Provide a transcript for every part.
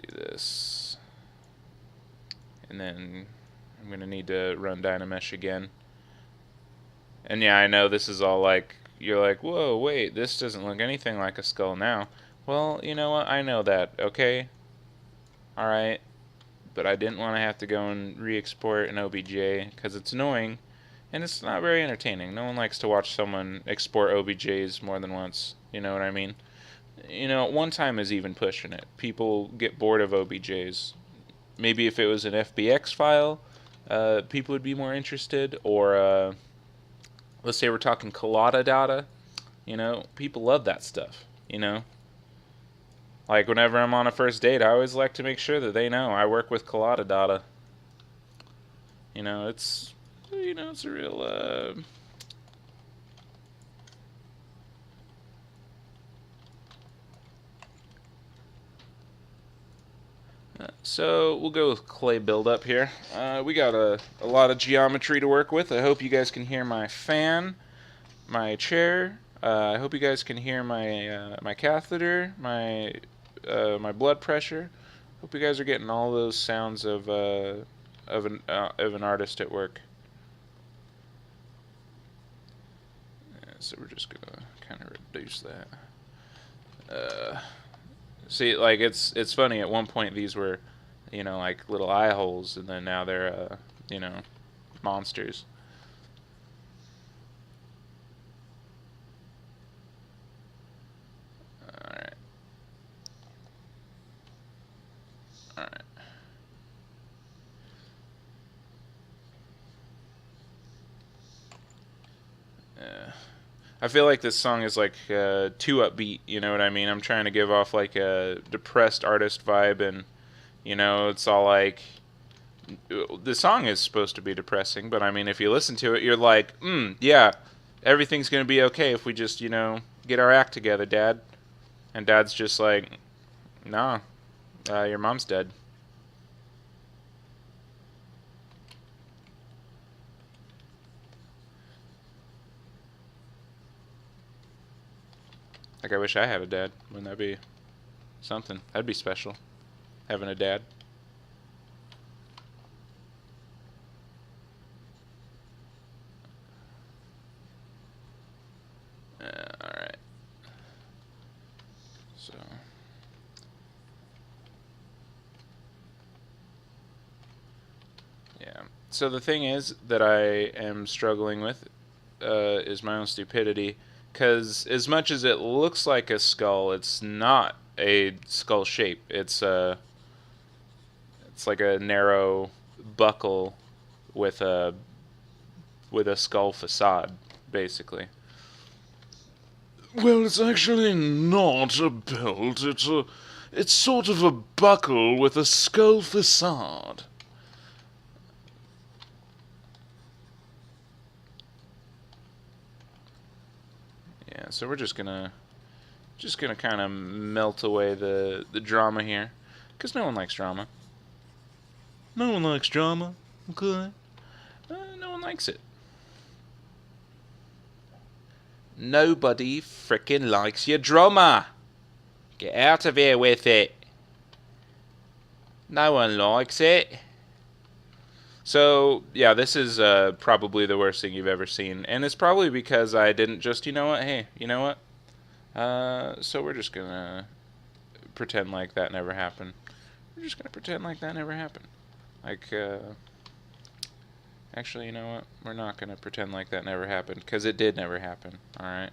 do this. And then I'm going to need to run Dynamesh again. And yeah, I know this is all like, you're like, whoa, wait, this doesn't look anything like a skull now. Well, you know what? I know that, okay? Alright. But I didn't want to have to go and re-export an OBJ because it's annoying. And it's not very entertaining. No one likes to watch someone export OBJs more than once. You know what I mean? You know, one time is even pushing it. People get bored of OBJs. Maybe if it was an FBX file, people would be more interested. Or, let's say we're talking collada data. You know, people love that stuff. You know? Like, whenever I'm on a first date, I always like to make sure that they know I work with collada data. You know, it's a real, so we'll go with clay buildup here. We got a lot of geometry to work with. I hope you guys can hear my fan, my chair. I hope you guys can hear my my catheter, my blood pressure. Hope you guys are getting all those sounds of an artist at work. So we're just gonna kind of reduce that. See, like it's funny. At one point, these were, you know, like little eye holes, and then now they're, you know, monsters. All right. All right. I feel like this song is like too upbeat, you know what I mean? I'm trying to give off like a depressed artist vibe, and you know, it's all like the song is supposed to be depressing, but I mean, if you listen to it, you're like, yeah, everything's gonna be okay if we just, you know, get our act together, Dad. And Dad's just like, nah, your mom's dead. Like, I wish I had a dad. Wouldn't that be something? That'd be special, having a dad. Alright. So. Yeah. So the thing is that I am struggling with is my own stupidity. Because as much as it looks like a skull, it's not a skull shape. It's like a narrow buckle with a skull facade, basically. Well, it's actually not a belt. It's sort of a buckle with a skull facade. Yeah, so we're just gonna kind of melt away the drama here, because no one likes drama. No one likes drama. Okay. No one likes it. Nobody frickin' likes your drama. Get out of here with it. No one likes it. So, yeah, this is probably the worst thing you've ever seen. And it's probably because I didn't just, you know what, hey, you know what? So we're just gonna pretend like that never happened. We're just gonna pretend like that never happened. Like, actually, you know what? We're not gonna pretend like that never happened, because it did never happen, alright?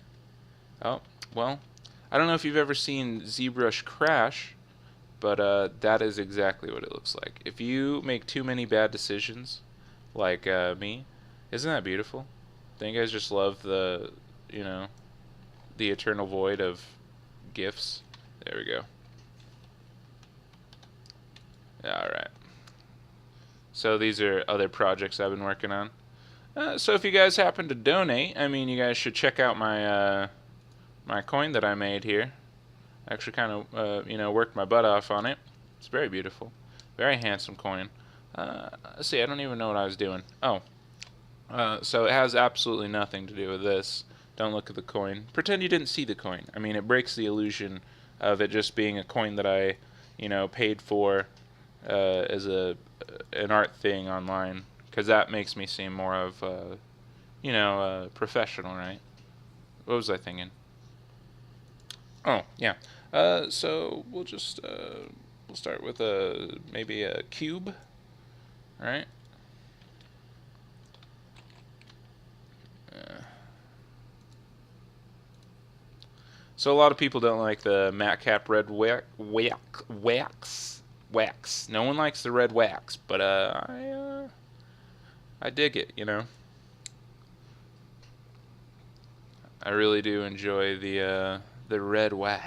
Oh, well, I don't know if you've ever seen Zbrush crash, but that is exactly what it looks like. If you make too many bad decisions, like me, isn't that beautiful? Don't you guys just love the, you know, the eternal void of GIFs? There we go. Alright. So these are other projects I've been working on. So if you guys happen to donate, I mean, you guys should check out my my coin that I made here. I actually kind of, you know, worked my butt off on it. It's very beautiful. Very handsome coin. Let's see, I don't even know what I was doing. Oh. So it has absolutely nothing to do with this. Don't look at the coin. Pretend you didn't see the coin. I mean, it breaks the illusion of it just being a coin that I you know, paid for as an art thing online, because that makes me seem more of you know, professional, right? What was I thinking? Oh, yeah. So we'll start with maybe a cube, right? Uh, so a lot of people don't like the matte cap red wax. No one likes the red wax, but I dig it. You know, I really do enjoy the red wax.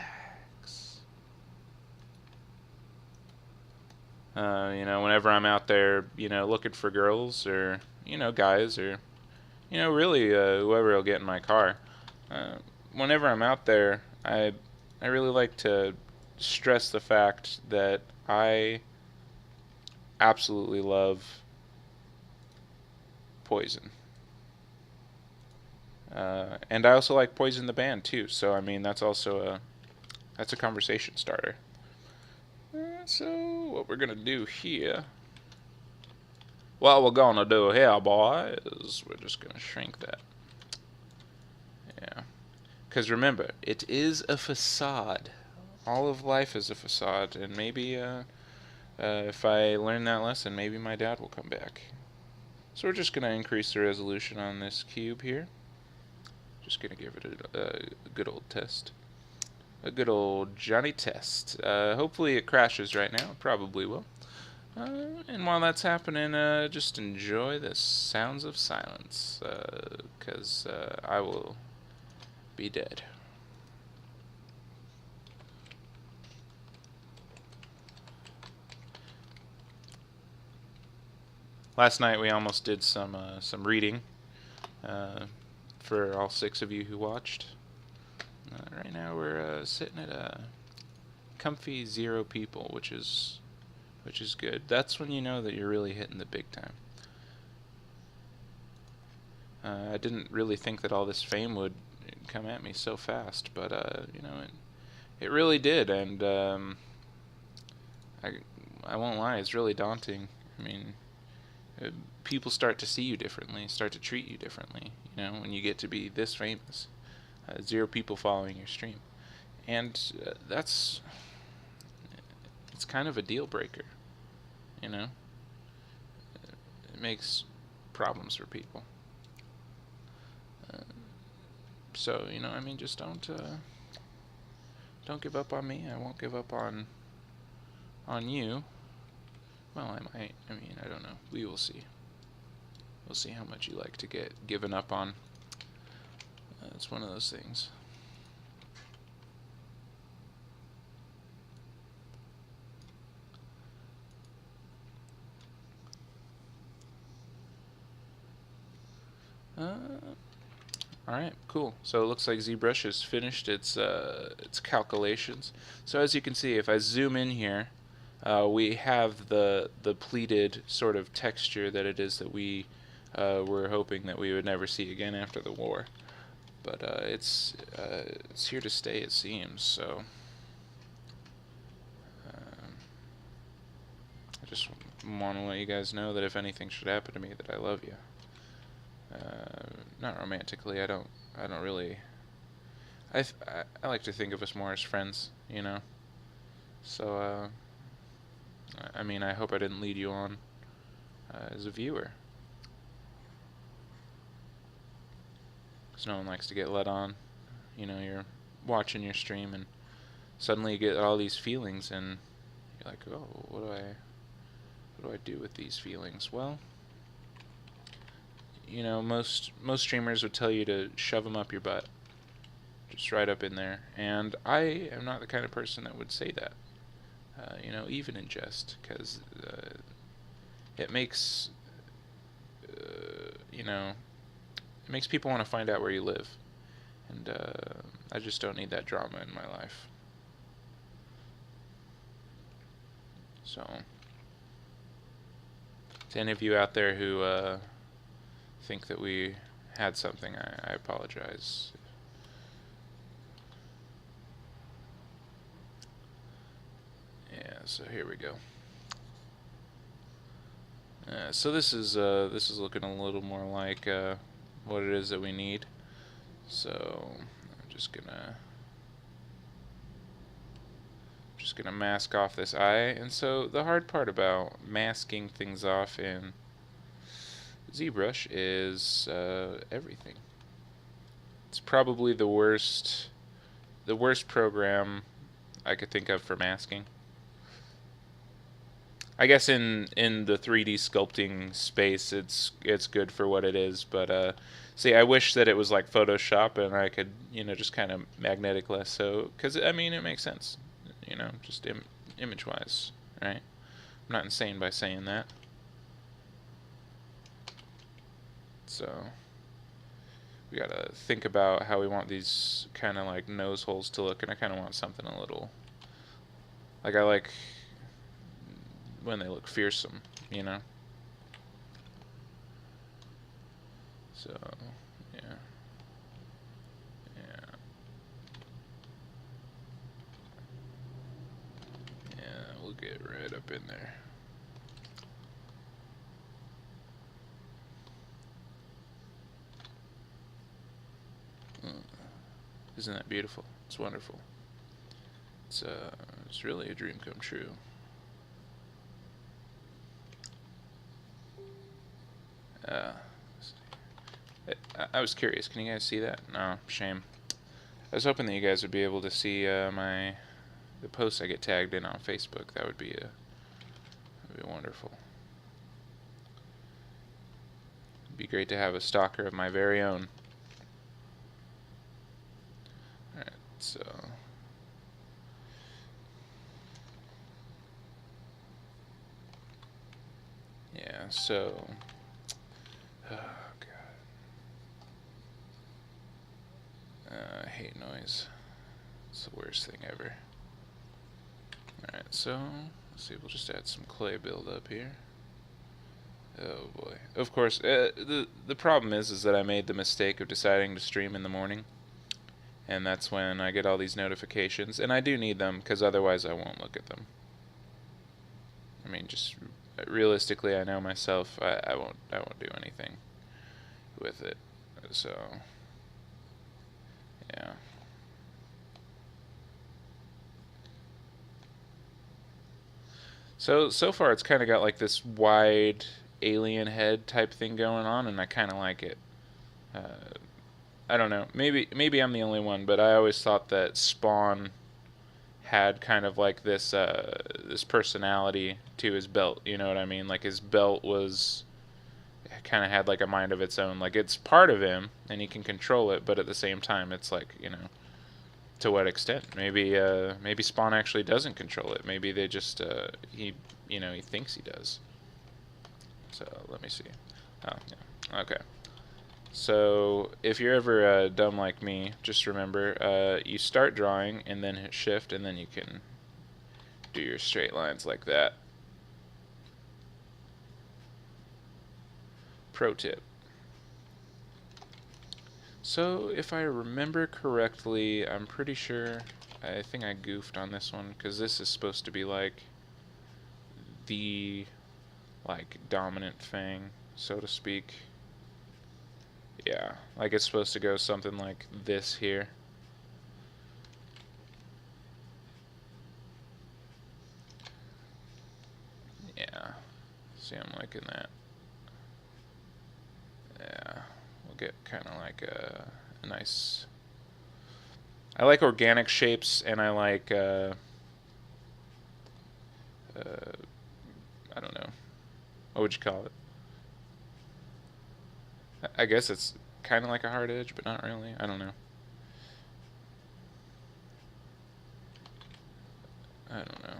You know, whenever I'm out there, you know, looking for girls or you know guys or you know really whoever will get in my car. Uh, Whenever I'm out there, I really like to stress the fact that I absolutely love Poison. And I also like Poison the band too. So I mean that's a conversation starter. So what we're gonna do here? What we're gonna do here, boys? We're just gonna shrink that. Yeah. Because remember, it is a facade. All of life is a facade, and maybe if I learn that lesson, maybe my dad will come back. So we're just gonna increase the resolution on this cube here. Just gonna give it a good old test. A good old Johnny test. Hopefully it crashes right now. It probably will. And while that's happening, just enjoy the sounds of silence, because I will be dead. Last night we almost did some reading for all 6 of you who watched. Right now we're sitting at a comfy 0 people, which is good. That's when you know that you're really hitting the big time. I didn't really think that all this fame would come at me so fast, but you know, it really did, and I won't lie, it's really daunting. I mean, people start to see you differently, start to treat you differently. You know, when you get to be this famous, 0 people following your stream, and it's kind of a deal breaker. You know, it makes problems for people. So you know, I mean, just don't give up on me. I won't give up on you. Well, I might. I mean, I don't know. We will see. We'll see how much you like to get given up on. It's one of those things. Alright, cool. So it looks like Zbrush has finished its calculations. So as you can see, if I zoom in here, we have the pleated sort of texture that it is that we were hoping that we would never see again after the war. But it's here to stay, it seems. So I just want to let you guys know that if anything should happen to me, that I love you. Not romantically. I don't really. I like to think of us more as friends, you know. So I mean, I hope I didn't lead you on as a viewer, because no one likes to get led on. You know, you're watching your stream and suddenly you get all these feelings, and you're like, oh, what do I do with these feelings? Well, you know, most streamers would tell you to shove them up your butt, just right up in there. And I am not the kind of person that would say that, you know, even in jest, because it makes, you know, it makes people want to find out where you live, and I just don't need that drama in my life. So, to any of you out there who think that we had something, I apologize. Yeah, So here we go. So this is looking a little more like what it is that we need. So I'm just gonna mask off this eye. And so the hard part about masking things off in Zbrush is everything. It's probably the worst program I could think of for masking. I guess in the 3D sculpting space, it's good for what it is. But see, I wish that it was like Photoshop and I could just kind of magnetic less. So because I mean it makes sense, just image wise, right? I'm not insane by saying that. So we gotta think about how we want these kind of like nose holes to look, and I kind of want something a little like I like when they look fearsome, So, yeah. Yeah. Yeah, we'll get right up in there. Isn't that beautiful? It's wonderful. It's really a dream come true. I was curious. Can you guys see that? No, shame. I was hoping that you guys would be able to see the posts I get tagged in on Facebook. That would be wonderful. It'd be great to have a stalker of my very own. All right, so. Yeah, so. Oh, God. I hate noise. It's the worst thing ever. Alright, so. Let's see, we'll just add some clay buildup here. Oh boy. Of course, the problem is that I made the mistake of deciding to stream in the morning. And that's when I get all these notifications. And I do need them, because otherwise I won't look at them. I mean, just realistically, I know myself. I won't do anything with it. So, yeah. So far it's kind of got like this wide alien head type thing going on, and I kind of like it. I don't know. Maybe I'm the only one, but I always thought that Spawn had kind of like this personality to his belt. You know what I mean? Like his belt was kind of had like a mind of its own. Like it's part of him, and he can control it, but at the same time, it's like to what extent? Maybe Spawn actually doesn't control it. Maybe they just he thinks he does. So let me see. Oh yeah. Okay. So if you're ever dumb like me, just remember you start drawing and then hit shift, and then you can do your straight lines like that. Pro tip. So if I remember correctly, I'm pretty sure, I think I goofed on this one, because this is supposed to be like the dominant thing, so to speak. Yeah, like it's supposed to go something like this here. Yeah, see, I'm liking that. Yeah, we'll get kind of like a nice. I like organic shapes, and I like I don't know, what would you call it? I guess it's kind of like a hard edge, but not really. I don't know. I don't know.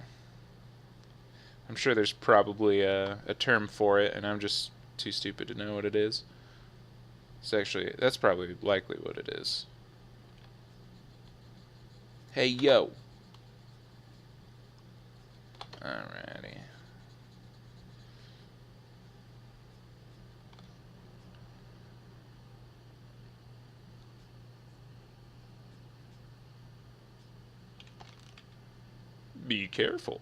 I'm sure there's probably a term for it, and I'm just too stupid to know what it is. That's probably likely what it is. Hey, yo. Alrighty. Be careful.